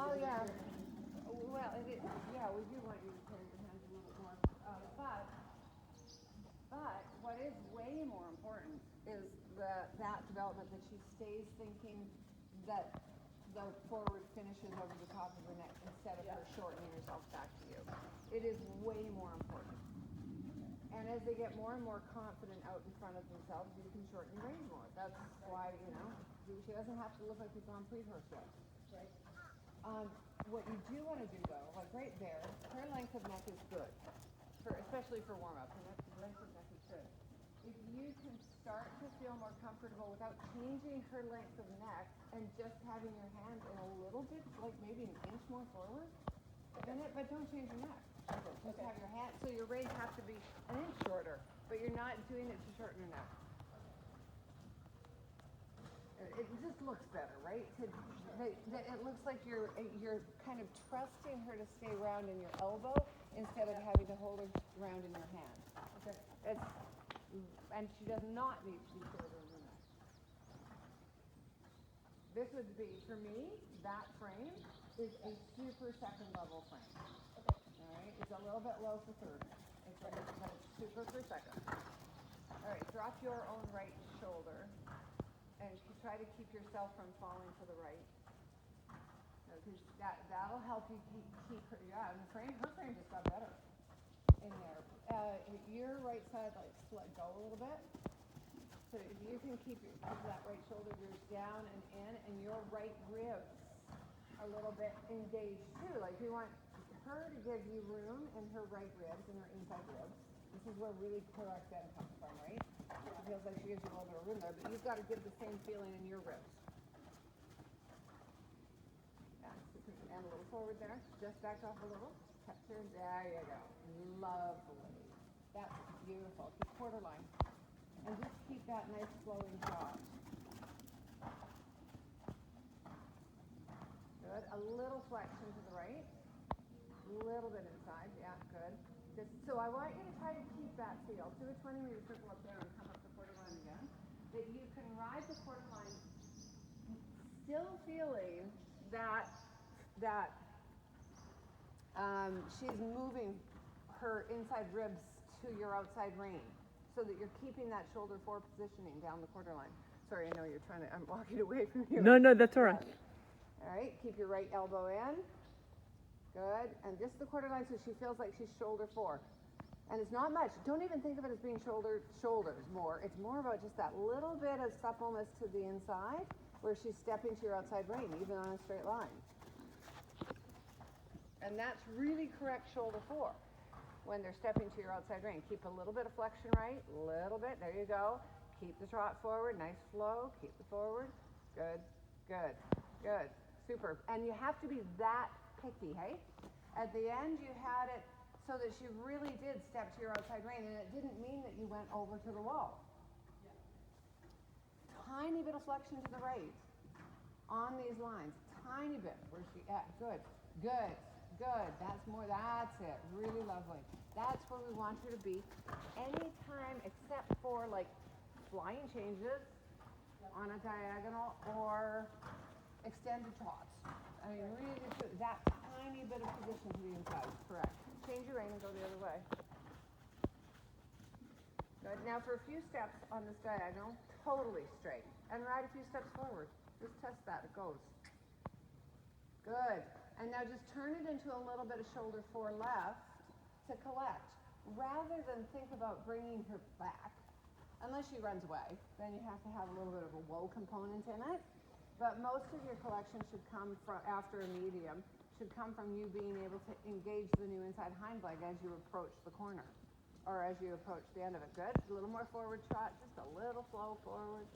Well, yeah. Well, it is. Yeah, we do want you to carry your hands a little bit more. But what is way more important is that development that she stays thinking that the forward finishes over the top of her neck instead of her shortening herself back to you. It is way more important. And as they get more and more confident out in front of themselves, you can shorten your range more. That's why, she doesn't have to look like a Grand Prix horse yet. Right. What you do want to do though, like right there, her length of neck is good, especially for warm-up. Her length of neck is good. If you can start to feel more comfortable without changing her length of neck and just having your hands in a little bit, like maybe an inch more forward in it, but don't change your neck. Just have your hand, so your reins have to be an inch shorter, but you're not doing it to shorten your neck. It just looks better, right? It looks like you're kind of trusting her to stay round in your elbow instead of having to hold her round in your hand. Okay. And she does not need to be shorter in her neck. This would be, for me, that frame is a super second level frame. Okay. All right, it's a little bit low for third. But it's super for second. All right, drop your own right shoulder. And try to keep yourself from falling to the right. Because that'll help you keep her. Yeah, and her frame just got better in there. Your right side, like, let go a little bit. So if you can keep that right shoulder down and in, and your right ribs a little bit engaged too. Like, you want her to give you room in her right ribs and her inside ribs. This is where really correct end comes from, right? It feels like she gives you a little bit of room there, but you've got to give the same feeling in your ribs. Yeah, and a little forward there. Just back off a little. Touch her. There you go. Lovely. That's beautiful. Keep quarter line. And just keep that nice flowing shot. Good. A little flexion to the right. A little bit inside. Yeah, good. So I want you to try to keep that feel. Do a 20-meter circle up there and come up the quarter line again. That you can ride the quarter line still feeling that she's moving her inside ribs to your outside rein so that you're keeping that shoulder forward positioning down the quarter line. Sorry, I know you're trying to, I'm walking away from you. No, that's all right. All right, keep your right elbow in. Good, and just the quarter line so she feels like she's shoulder forward. And it's not much. Don't even think of it as being shoulders more. It's more about just that little bit of suppleness to the inside where she's stepping to your outside rein, even on a straight line. And that's really correct shoulder four when they're stepping to your outside rein. Keep a little bit of flexion right, little bit, there you go. Keep the trot forward, nice flow, keep it forward. Good, good, good, super. And you have to be that picky, hey? At the end you had it so that she really did step to your outside rein, and it didn't mean that you went over to the wall. Yeah. Tiny bit of flexion to the right on these lines, tiny bit where she, yeah, good, good, good. That's it, really lovely. That's where we want her to be anytime except for like flying changes on a diagonal or extended trots. I mean, really, that tiny bit of position to the inside is correct. Change your rein and go the other way. Good. Now for a few steps on this diagonal, totally straight. And ride a few steps forward. Just test that, it goes. Good. And now just turn it into a little bit of shoulder four left to collect. Rather than think about bringing her back, unless she runs away, then you have to have a little bit of a whoa component in it. But most of your collection should come from, after a medium, should come from you being able to engage the new inside hind leg as you approach the corner, or as you approach the end of it. Good. A little more forward trot, just a little flow forward.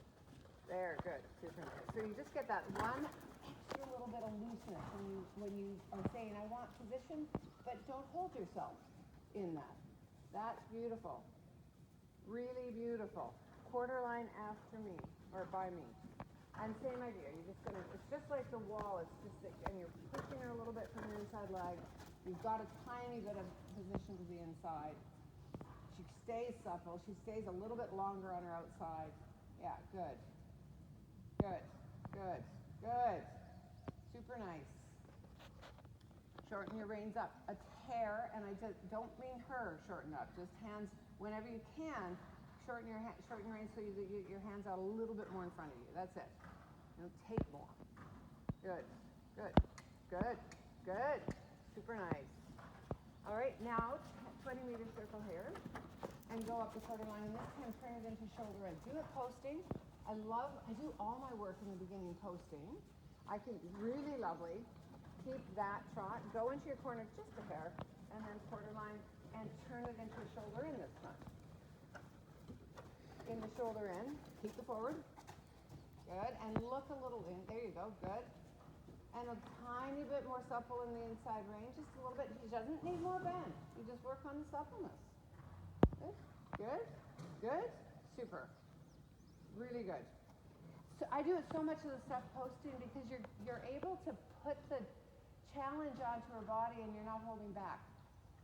There, good. Super nice. So you just get that one extra little bit of looseness when you are saying, I want position, but don't hold yourself in that. That's beautiful. Really beautiful. Quarter line after me, or by me. And same idea, you're just gonna, it's just like the wall, it's just, and you're pushing her a little bit from your inside leg. You've got a tiny bit of position to the inside. She stays supple, she stays a little bit longer on her outside. Yeah, good. Good, good, good. Super nice. Shorten your reins up. A tear, and I just don't mean her shorten up. Just hands, whenever you can, shorten your reins so you get your hands out a little bit more in front of you. That's it. Don't take more. Good, good, good, good. Super nice. All right, now 20-meter circle here, and go up the quarter line, and this time turn it into shoulder in. Do it posting. I do all my work in the beginning posting. I think really lovely. Keep that trot. Go into your corner just a hair, and then quarter line, and turn it into a shoulder in this time. In the shoulder in. Keep the forward. Good. And look a little in. There you go. Good. And a tiny bit more supple in the inside range. Just a little bit. He doesn't need more bend. You just work on the suppleness. Good. Good. Good. Super. Really good. So I do it so much of the stuff posting because you're able to put the challenge onto her body and you're not holding back.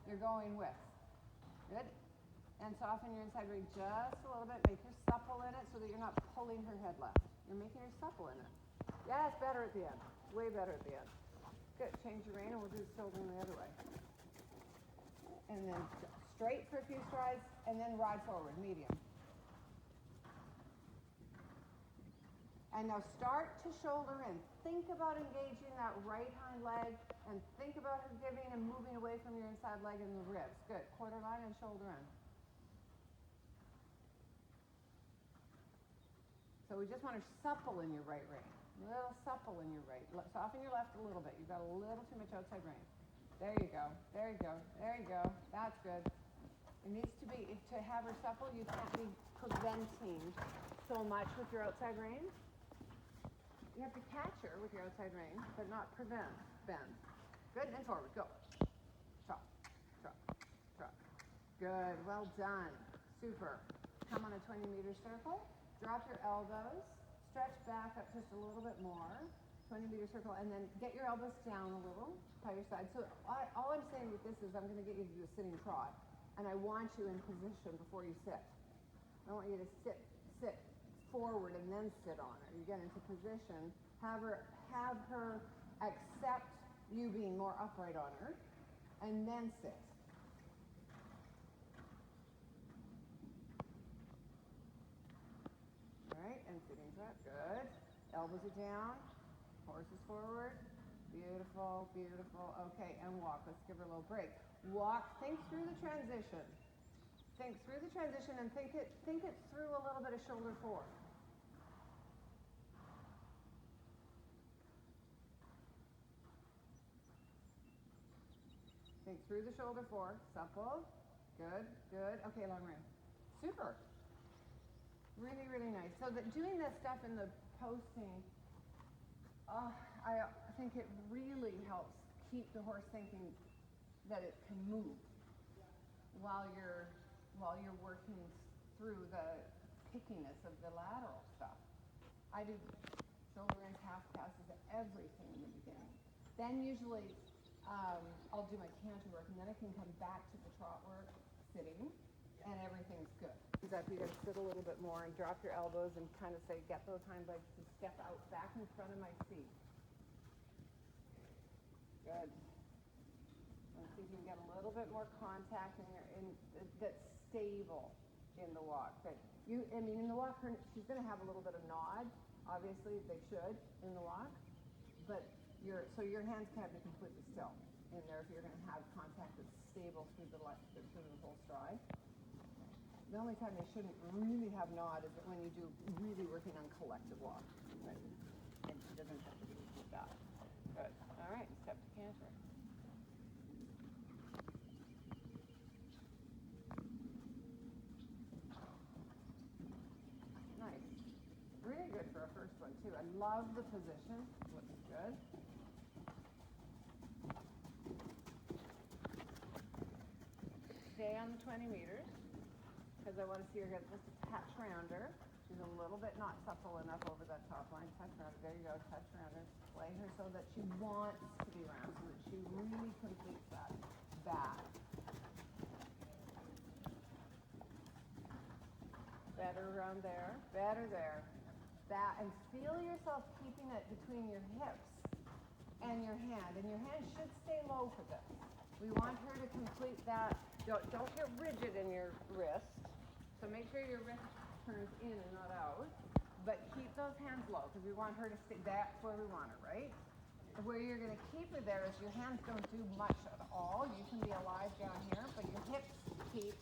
You're going with. Good. And soften your inside range just a little bit. Make her supple in it so that you're not pulling her head left. You're making her supple in it. Yeah, it's better at the end. Way better at the end. Good. Change your rein and we'll do the shoulder the other way. And then straight for a few strides and then ride forward, medium. And now start to shoulder in. Think about engaging that right hind leg and think about her giving and moving away from your inside leg and the ribs. Good. Quarter line and shoulder in. So we just want her supple in your right rein. A little supple in your right. Soften your left a little bit. You've got a little too much outside rein. There you go. There you go. There you go. That's good. It needs to be, to have her supple, you can't be preventing so much with your outside rein. You have to catch her with your outside rein, but not prevent. Bend. Good, and forward. Go. Trot. Trot. Trot. Good. Well done. Super. Come on a 20-meter circle. Drop your elbows. Stretch back up just a little bit more. 20-meter circle, and then get your elbows down a little by your side. So all I'm saying with this is I'm going to get you to do a sitting trot, and I want you in position before you sit. I want you to sit forward and then sit on her. You get into position, have her accept you being more upright on her, and then sit. All right, and sitting trot, good. Elbows are down, horses forward. Beautiful, beautiful. Okay, and walk. Let's give her a little break. Walk, think through the transition. Think through the transition and think it through a little bit of shoulder forward. Think through the shoulder forward. Supple. Good, good. Okay, long rein. Super. Really, really nice. So that doing this stuff in the posting, I think it really helps keep the horse thinking that it can move while you're working through the pickiness of the lateral stuff. I do shoulder ins, half passes, everything in the beginning. Then usually I'll do my canter work, and then I can come back to the trot work sitting, and everything's good. You got to sit a little bit more and drop your elbows and kind of say, get those hind legs to step out back in front of my seat. Good. And see if you can get a little bit more contact that's stable in the walk. But in the walk, she's going to have a little bit of nod. Obviously, they should in the walk. But your hands can't be completely still in there if you're going to have contact that's stable through the whole stride. The only time they shouldn't really have nod is when you do really working on collective walk. Right? And she doesn't have to do that. Good. All right, step to canter. Nice. Really good for a first one, too. I love the position. Looks good. Stay on the 20 meters, because I want to see her get just a touch around her. She's a little bit not supple enough over that top line. Touch around her. There you go. Touch around her. Play her so that she wants to be around, so that she really completes that back. Better around there. Better there. That, and feel yourself keeping it between your hips. and your hand. And your hand should stay low for this. We want her to complete that. Don't get rigid in your wrist. So make sure your wrist turns in and not out. But keep those hands low because we want her to stay. That's where we want her, right? Where you're going to keep her there is your hands don't do much at all. You can be alive down here, but your hips keep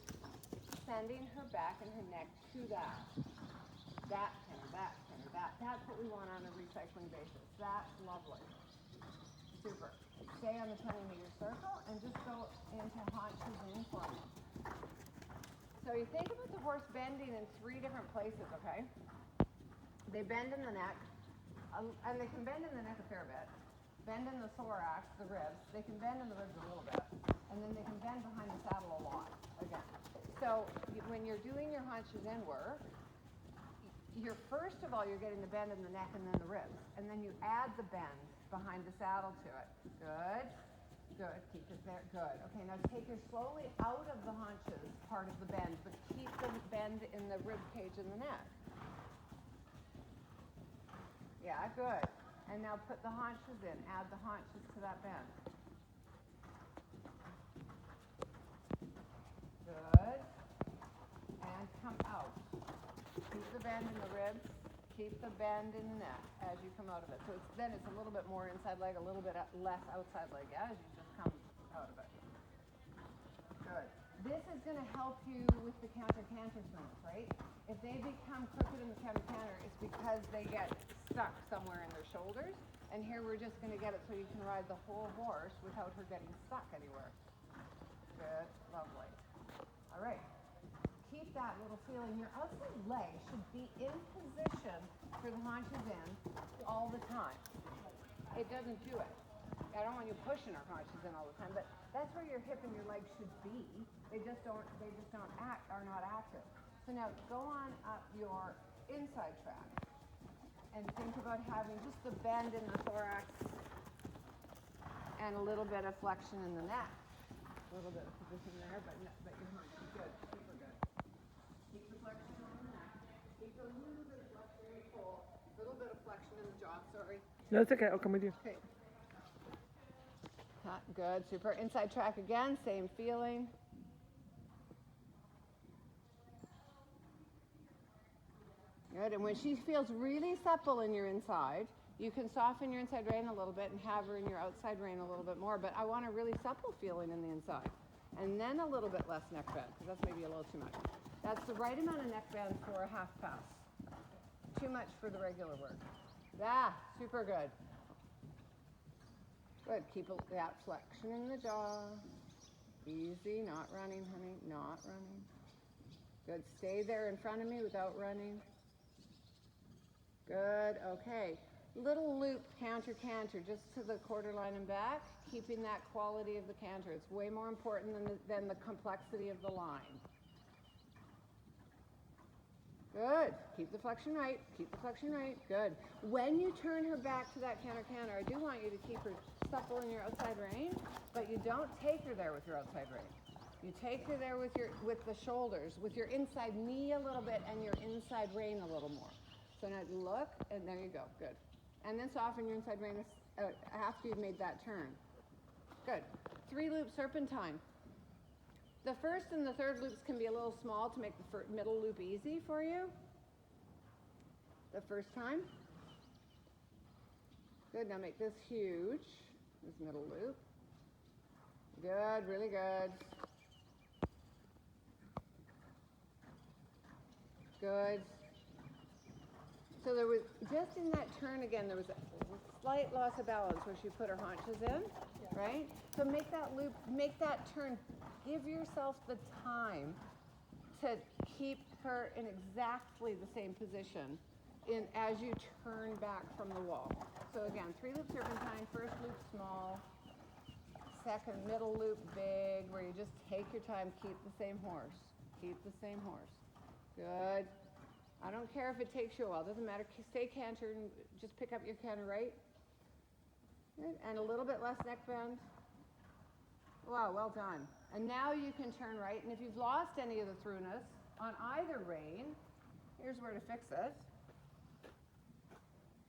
sending her back and her neck to that. That pin, that pin, that. That's what we want on a recycling basis. That's lovely. Super. Stay on the 20-meter circle and just go into haunches in for me. So you think about the horse bending in 3 different places, okay? They bend in the neck, and they can bend in the neck a fair bit. Bend in the thorax, the ribs. They can bend in the ribs a little bit. And then they can bend behind the saddle a lot, again. So when you're doing your haunches in work, first of all, you're getting the bend in the neck and then the ribs. And then you add the bend behind the saddle to it. Good. Good. Keep it there. Good. Okay, now take her slowly out of the haunches part of the bend, but keep the bend in the rib cage and the neck. Yeah, good. And now put the haunches in. Add the haunches to that bend. Good. And come out. Keep the bend in the ribs. Keep the bend in the neck as you come out of it. So then it's a little bit more inside leg, a little bit less outside leg as you just come out of it. Good. This is going to help you with the counter-canter swings, right? If they become crooked in the counter-canter, it's because they get stuck somewhere in their shoulders. And here we're just going to get it so you can ride the whole horse without her getting stuck anywhere. Good. Lovely. All right. Keep that little feeling. Your outside leg should be in position for the haunches in all the time. It doesn't do it. I don't want you pushing our haunches in all the time, but that's where your hip and your leg should be. They just don't are not active. So now go on up your inside track and think about having just the bend in the thorax and a little bit of flexion in the neck. A little bit of position there, but your haunches good. Super good. Keep the flexion on the neck. Keep a little bit of flexion in the pole. A little bit of flexion in the jaw, sorry. No, it's okay. I'll come with you. Okay. Good, super. Inside track again, same feeling. Good, and when she feels really supple in your inside, you can soften your inside rein a little bit and have her in your outside rein a little bit more, but I want a really supple feeling in the inside. And then a little bit less neck bend, because that's maybe a little too much. That's the right amount of neck bend for a half pass. Too much for the regular work. Super good. Good, keep that flexion in the jaw. Easy, not running, honey, not running. Good, stay there in front of me without running. Good, okay. Little loop canter, just to the quarter line and back, keeping that quality of the canter. It's way more important than the complexity of the line. Good, keep the flexion right, good. When you turn her back to that canter, I do want you to keep her supple in your outside rein, but you don't take her there with your outside rein. You take her there with the shoulders, with your inside knee a little bit and your inside rein a little more. So now look, and there you go, good. And then soften your inside rein after you've made that turn. Good. 3-loop serpentine. The first and the third loops can be a little small to make the middle loop easy for you. The first time. Good, now make this huge, this middle loop. Good, really good. Good. So there was, just in that turn again, there was a slight loss of balance where she put her haunches in, right? So make that loop, make that turn, give yourself the time to keep her in exactly the same position as you turn back from the wall. So again, 3-loop serpentine, first loop small, second middle loop big, where you just take your time, keep the same horse. Good. I don't care if it takes you a while, doesn't matter. Stay cantered and just pick up your canter right. Good. And a little bit less neck bend. Wow, well done. And now you can turn right, and if you've lost any of the throughness on either rein, here's where to fix it.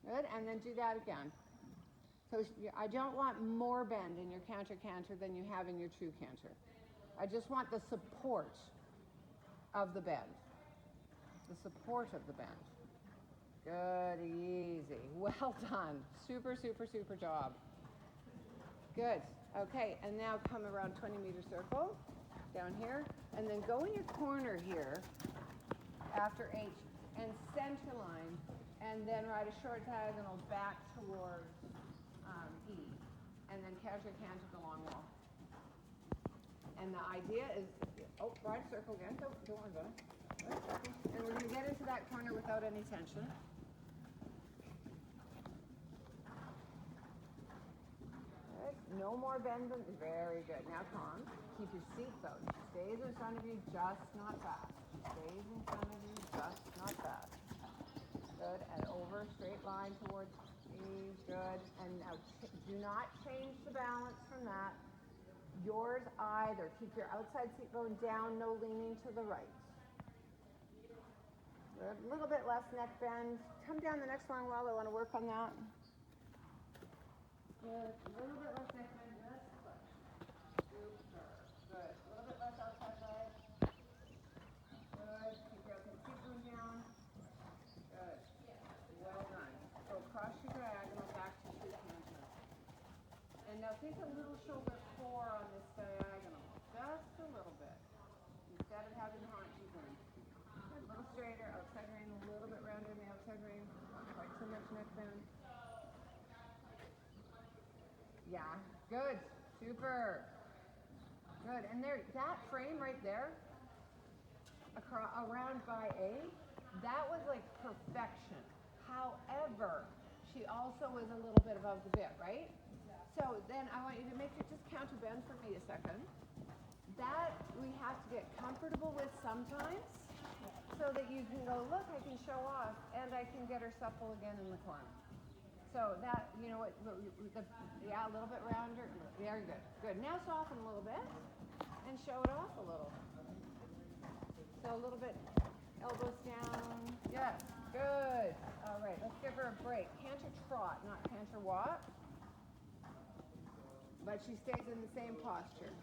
Good, and then do that again. So I don't want more bend in your canter than you have in your true canter. I just want the support of the bend. The support of the bend. Good, easy. Well done. Super, super, super job. Good. Okay, and now come around 20-meter circle down here, and then go in your corner here after H and center line, and then ride a short diagonal back towards E, and then canter the long wall. And the idea is, ride a circle again. Don't worry about it. And we're going to get into that corner without any tension. Good. No more bend. Very good. Now calm. Keep your seat though. Stays in front of you, just not fast. Stays in front of you, just not fast. Good. And over, straight line towards E. Good. And now do not change the balance from that. Yours either. Keep your outside seat bone down, no leaning to the right. Good. A little bit less neck bend. Come down the next long wall. I want to work on that. Good. A little bit less neck bend. Just push. Super. Good. A little bit less outside leg. Good. Keep your outside seat bone down. Good. Well done. So cross your diagonal back to true canter. And now think a little shoulder core on this diagonal. Just a little bit. Instead of having haunches in. A little straighter, outside rein, a little bit rounder in the outside rein. Not quite so much neck bend. Yeah, good, super. Good, and there, that frame right there, around by A, that was like perfection. However, she also was a little bit above the bit, right? So then I want you to make it just counter bend for me a second. That we have to get comfortable with sometimes, so that you can go, look, I can show off, and I can get her supple again in the corner. So that, you know what, yeah, a little bit rounder. Very good. Good. Now soften a little bit and show it off a little. So a little bit, elbows down. Yes. Good. All right, let's give her a break. Canter trot, not canter walk. But she stays in the same posture.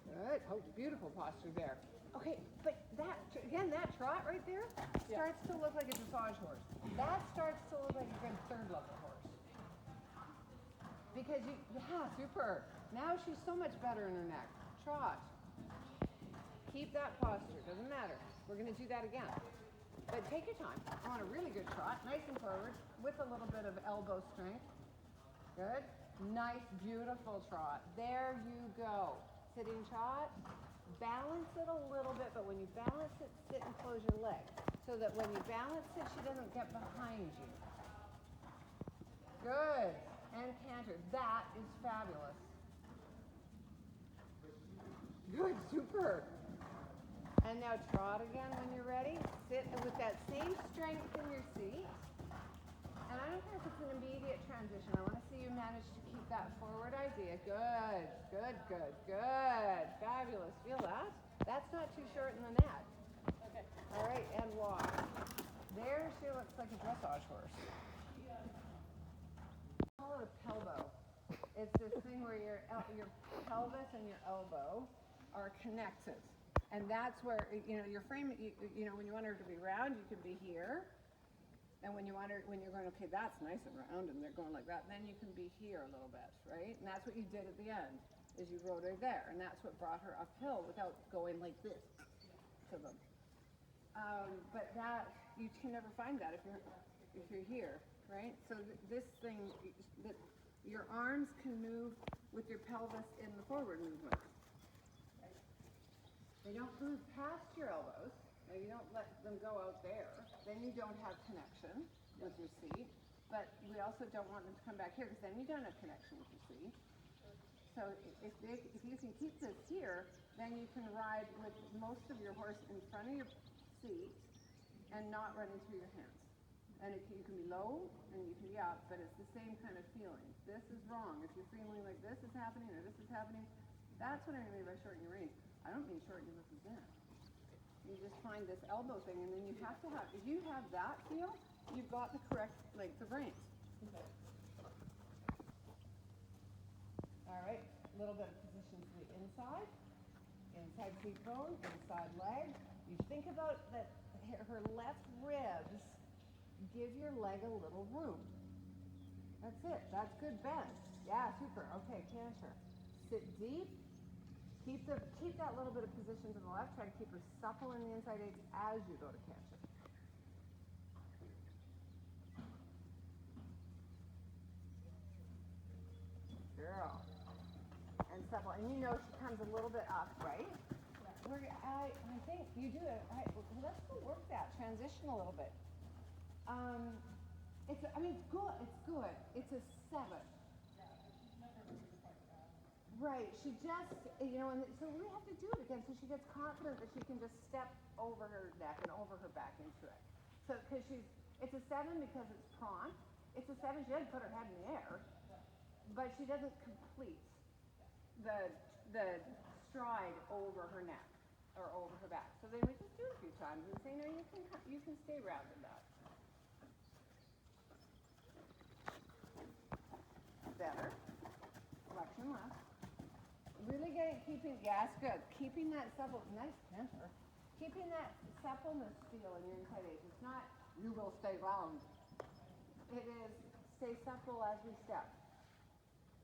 Good. Oh, beautiful posture there. Okay, but that, again, that trot right there starts to look like a dressage horse. That starts to look like a good third level horse. Because super. Now she's so much better in her neck. Trot. Keep that posture, doesn't matter. We're gonna do that again. But take your time. I want a really good trot, nice and forward, with a little bit of elbow strength. Good. Nice, beautiful trot. There you go. Sitting trot. Balance it a little bit, but when you balance it, sit and close your leg. So that when you balance it, she doesn't get behind you. Good. And canter. That is fabulous. Good, super. And now trot again when you're ready. Sit with that same strength in your seat. And I don't care if it's an immediate transition. I want to see you manage to keep that forward idea. Good, good, good, good. Fabulous. Feel that? That's not too short in the neck. Okay. All right, and walk. There she looks like a dressage horse. I call it a pelbo. It's this thing where your pelvis and your elbow are connected. And that's where, your frame, when you want her to be round, you can be here. And when you're going, okay, that's nice and round, and they're going like that, then you can be here a little bit, right? And that's what you did at the end, is you rode her there, and that's what brought her uphill without going like this to them. But that, you can never find that if you're here, right? So this thing, your arms can move with your pelvis in the forward movement. They don't move past your elbows. Now you don't let them go out there. Then you don't have connection with your seat. But we also don't want them to come back here, because then you don't have connection with your seat. So if you can keep this here, then you can ride with most of your horse in front of your seat and not running through your hands. And you can be low and you can be up, but it's the same kind of feeling. This is wrong. If you're feeling like this is happening or this is happening, that's what I mean by shorten your range. I don't mean shorten your represent. You just find this elbow thing, and then you have to have, if you have that feel, you've got the correct length of reins. Okay. little bit of position to the inside. Inside seat bone, inside leg. You think about that her left ribs, give your leg a little room. That's it. That's good bend. Yeah, super. Okay, canter. Sit deep. Keep that little bit of position to the left. Try to keep her supple in the inside eights as you go to canter. Girl. And supple. And you know she comes a little bit up, right? I think you do it. Let's go work that transition a little bit. It's good. It's good. It's a 7. Right. She just, and so we have to do it again so she gets confident that she can just step over her neck and over her back into it. So because it's a 7 because it's prompt. It's a 7. She doesn't put her head in the air, but she doesn't complete the stride over her neck or over her back. So then we just do it a few times and say, no, you can stay rounded up. Better. Flexion left. Really keeping good. Keeping that supple, nice canter. Keeping that suppleness feel in your inside eight. It's not, you will stay round. It is, stay supple as we step.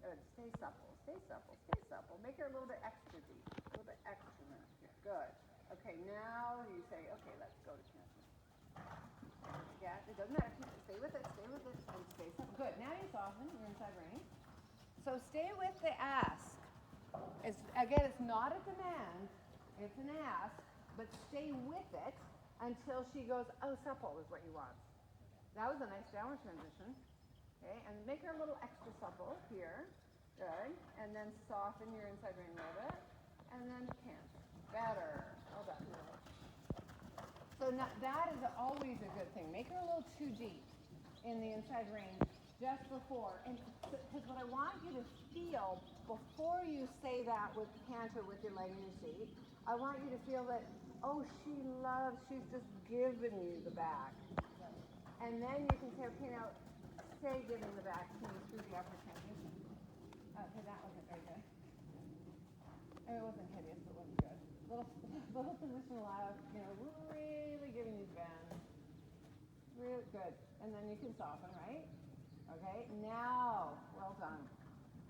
Good. Stay supple, stay supple, stay supple. Make her a little bit extra deep. A little bit extra now. Good. Okay, now you say, okay, let's go to canter. Yeah, it doesn't matter. Stay with it, and stay supple. Good. Now you soften your inside range. So stay with the ask. Again, it's not a demand. It's an ask, but stay with it until she goes, oh, supple is what you want. That was a nice downward transition. Okay, and make her a little extra supple here. Good. And then soften your inside range a little bit. And then canter. Better. Well done. So that is always a good thing. Make her a little too deep in the inside range just before. And because what I want you to feel before you say that with canter with your leg in your seat, I want you to feel that, oh, she's just given you the back. And then you can say, okay, now stay giving the back to me through the upper transition. Okay, that wasn't very good. It wasn't hideous, but it wasn't good. Little position left, really giving you bend. Really good. And then you can soften, right? Okay, now, well done.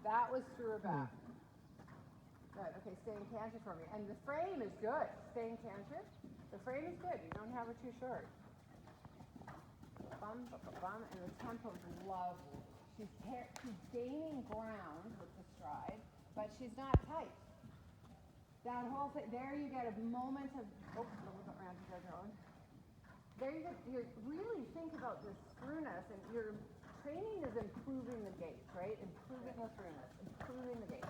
That was through her back. Good. Okay, stay in canter for me. And the frame is good. Stay in canter. The frame is good. You don't have her too short. Bum, bum, bum, bum, and the tempo is lovely. She's gaining ground with the stride, but she's not tight. That whole thing, there you get a moment of, a little bit around your own. There you really think about this throughness, and your training is improving the gait, right? Improving the throughness, improving the gait.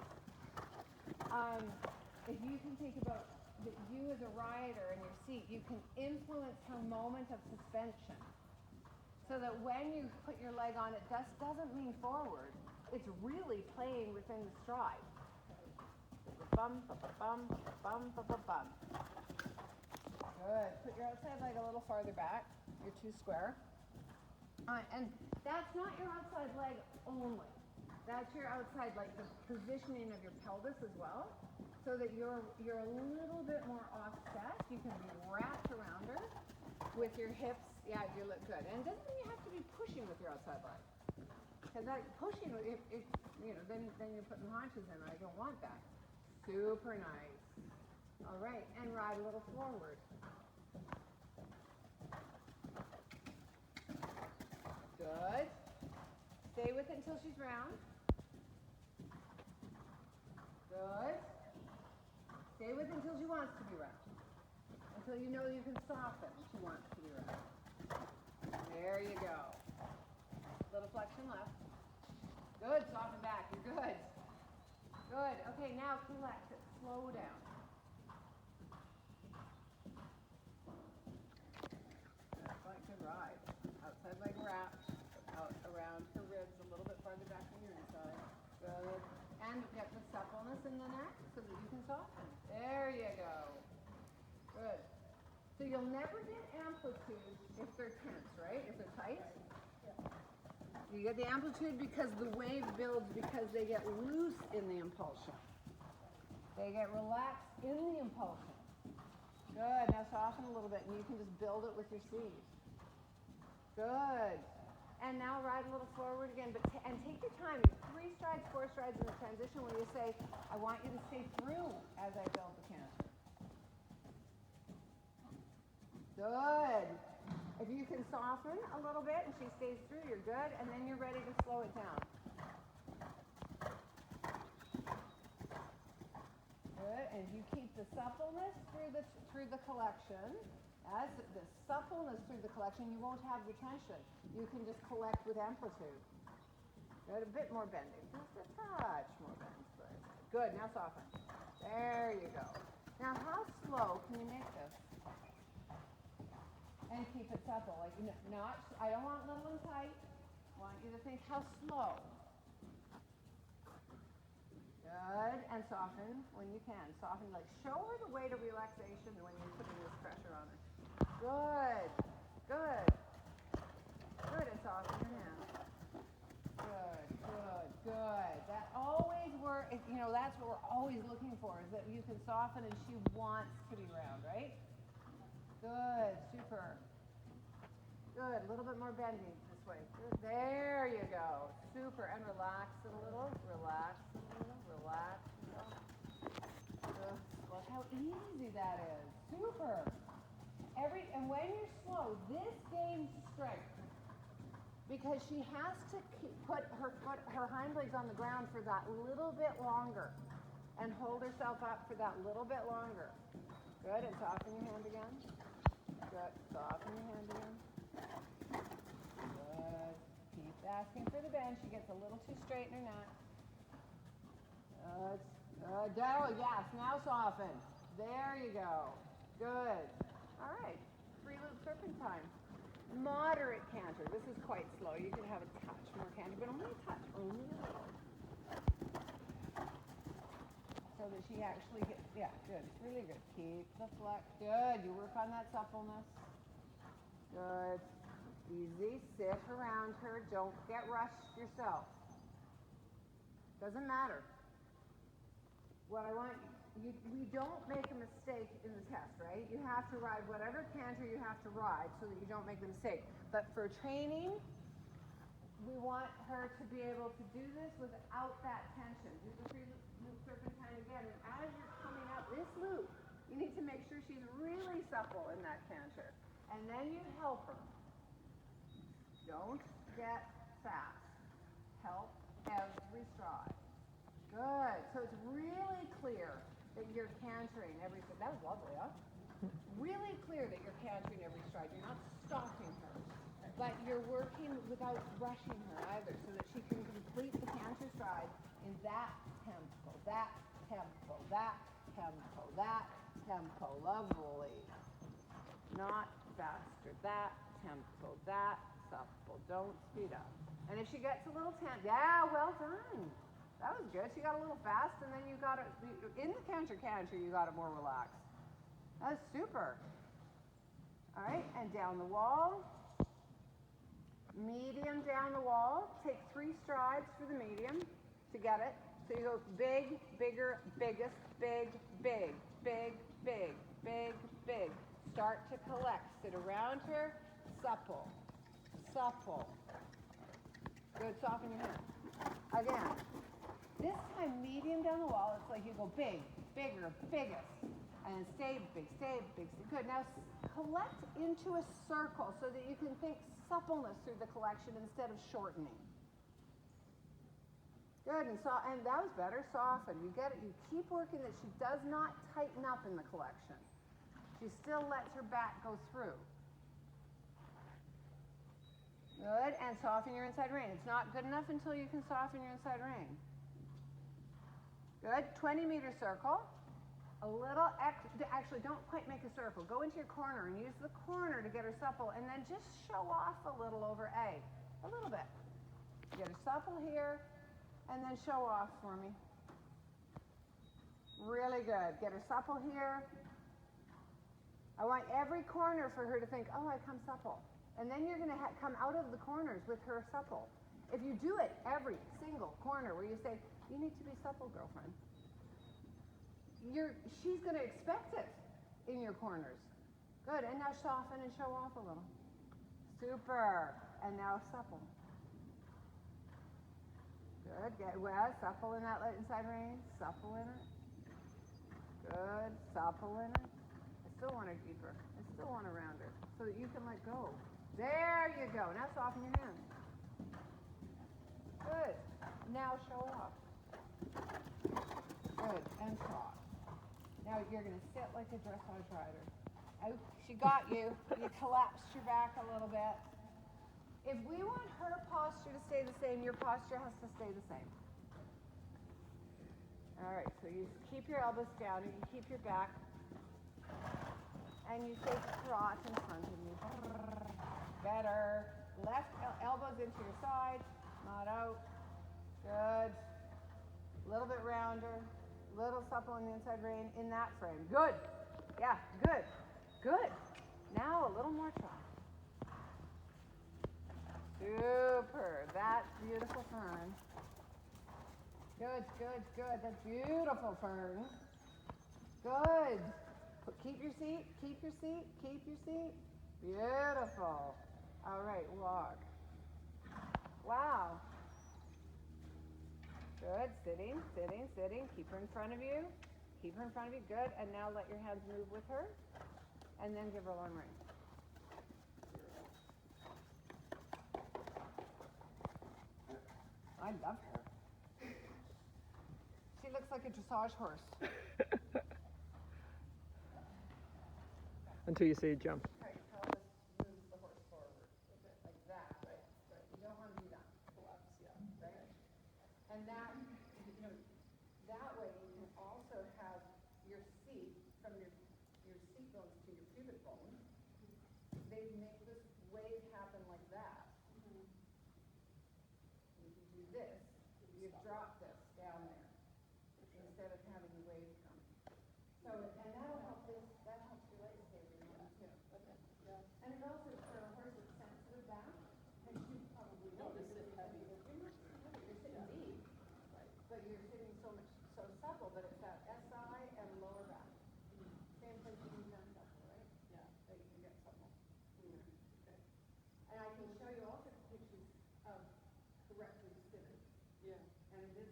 If you can think about that you as a rider in your seat, you can influence her moment of suspension. So that when you put your leg on, it just doesn't lean forward. It's really playing within the stride. Bum, bum, bum, bum, bum, bum, bum. Good. Put your outside leg a little farther back. You're too square. And that's not your outside leg only. That's your outside, like the positioning of your pelvis as well, so that you're a little bit more offset. You can be wrapped around her with your hips. Yeah, you look good. And it doesn't mean you have to be pushing with your outside leg. Because that pushing, then you're putting haunches in. I don't want that. Super nice. All right, and ride a little forward. Good. Stay with it until she's round. Good. Stay with it until she wants to be round. Until you know you can soften if she wants to be round. There you go. Little flexion left. Good, soften back. You're good. Good. Okay, now collect it. Slow down. Good ride. Outside leg wrapped. Out around her ribs a little bit farther back from your inside. Good. And get the suppleness in the neck so that you can soften. There you go. Good. So you'll never get amplitude if they're tense, right? If they're tight. You get the amplitude because the wave builds because they get loose in the impulsion. They get relaxed in the impulsion. Good. Now soften a little bit, and you can just build it with your sleeves. Good. And now ride a little forward again, but and take your time. 3 strides, 4 strides in the transition where you say, I want you to stay through as I build the canter. Good. If you can soften a little bit and she stays through, you're good, and then you're ready to slow it down. Good, and you keep the suppleness through the collection. As the suppleness through the collection, you won't have the tension. You can just collect with amplitude. Good, a bit more bending, just a touch more bending. Good, now soften. There you go. Now how slow can you make this? And keep it supple, like not, I don't want little and tight. I want you to think how slow. Good, and soften when you can. Soften, like show her the way to relaxation when you're putting this pressure on her. Good, good. Good, and soften your hand. Good, good, good. That always works, that's what we're always looking for, is that you can soften and she wants to be round, right? Good, super. Good, a little bit more bending this way. Good. There you go. Super, and relax it a little, relax it a little, relax it a little. Good. Look how easy that is. Super. And when you're slow, this gains strength because she has to put her hind legs on the ground for that little bit longer and hold herself up for that little bit longer. Good, and soften your hand again. Good, soften your hand again. Good, keep asking for the bend. She gets a little too straight in her neck. Good, good, yes, now soften. There you go. Good. All right, free loop serpentine. Moderate canter. This is quite slow. You can have a touch more canter, but only a touch, only a little. So that she actually gets, yeah, good. It's really good. Keep the flex. Good. You work on that suppleness. Good. Easy. Sit around her. Don't get rushed yourself. Doesn't matter. What I want we don't make a mistake in the test, right? You have to ride whatever canter you have to ride so that you don't make the mistake. But for training, we want her to be able to do this without that tension. Do the free loop serpentine again. And as you're coming up this loop, you need to make sure she's really supple in that canter. And then you help her. Don't get fast. Help every stride. Good. So it's really clear that you're cantering every stride. That was lovely, huh? Really clear that you're cantering every stride. You're not stopping her, but you're working without rushing her either, so that she can complete the canter stride in that tempo, that tempo, that tempo, that tempo. Lovely. Not faster. That tempo, that supple. Don't speed up. And if she gets a little tense, yeah, well done. That was good. She got a little fast, and then you got it in the canter, you got it more relaxed. That was super. All right, and down the wall. Medium down the wall. Take 3 strides for the medium to get it. So you go big, bigger, biggest, big, big, big, big, big, big. Start to collect. Sit around her. Supple. Supple. Good. Soften your hand. Again. This time, medium down the wall, it's like you go big, bigger, biggest, and stay big, stay big. Good. Now collect into a circle so that you can think suppleness through the collection instead of shortening. Good. And that was better. Soften. You get it. You keep working that she does not tighten up in the collection. She still lets her back go through. Good. And soften your inside rein. It's not good enough until you can soften your inside rein. Good. 20-meter circle. A little actually, don't quite make a circle. Go into your corner and use the corner to get her supple, and then just show off a little over A. A little bit. Get her supple here, and then show off for me. Really good. Get her supple here. I want every corner for her to think, oh, I come supple. And then you're going to come out of the corners with her supple. If you do it every single corner where you say, you need to be supple, girlfriend, she's going to expect it in your corners. Good. And now soften and show off a little. Super. And now supple. Good. Get well. Supple in that inside rein. Supple in it. Good. Supple in it. I still want her deeper. I still want her rounder so that you can let go. There you go. Now soften your hands. Good. Now show off. Good. And soft. Now you're going to sit like a dressage rider. Oh, she got you. You collapsed your back a little bit. If we want her posture to stay the same, your posture has to stay the same. All right, so you keep your elbows down and you keep your back. And you say trot in front of you. Better. Left elbows into your side, not out. Good. A little bit rounder. Little supple on the inside rein in that frame. Good. Yeah, good. Good. Now a little more trot. Super. That's beautiful, Fern. Good, good, good. That's beautiful, Fern. Good. Keep your seat. Keep your seat. Keep your seat. Beautiful. All right, walk. Wow. Good. Sitting, sitting, sitting. Keep her in front of you. Keep her in front of you. Good. And now let your hands move with her. And then give her a long rein. I love her. She looks like a dressage horse. Until you say jump. Right, pelvis moves the horse forward. Like that, right? Right. You don't want to do that. Collapse, yeah. Right? And that, that way you can also have your seat from your seat bones to your pubic bone. They make this wave happen like that. You can do this. You drop this down there instead of having the wave come. So, and that'll help this. That helps your legs stay really long too. Okay. Yeah. And it also for a horse that's sensitive back, and you probably know this is heavy. You're not heavy. You're sitting deep, right? But you're sitting so supple, but it's that SI and lower back. Same place you can jump supple, right? Yeah. That you can get supple. Okay. And I can show you also pictures of correctly sitting. Yeah. And it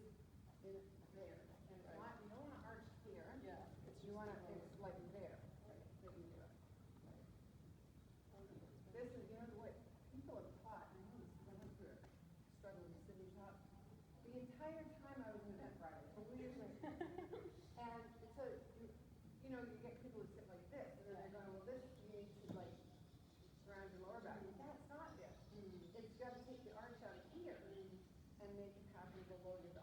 is there. And it's not, you don't want to arch here. Yeah. You want to, it's like there, right, that you do it. Right. This is, the way people have taught, and I went through it, struggling to sit and talk. The entire time I was in that Friday, believe me. And so, you get people who sit like this, and then they're going, well, this needs to like surround your lower back. That's not it. It's got to take the arch out of here and make it happen below your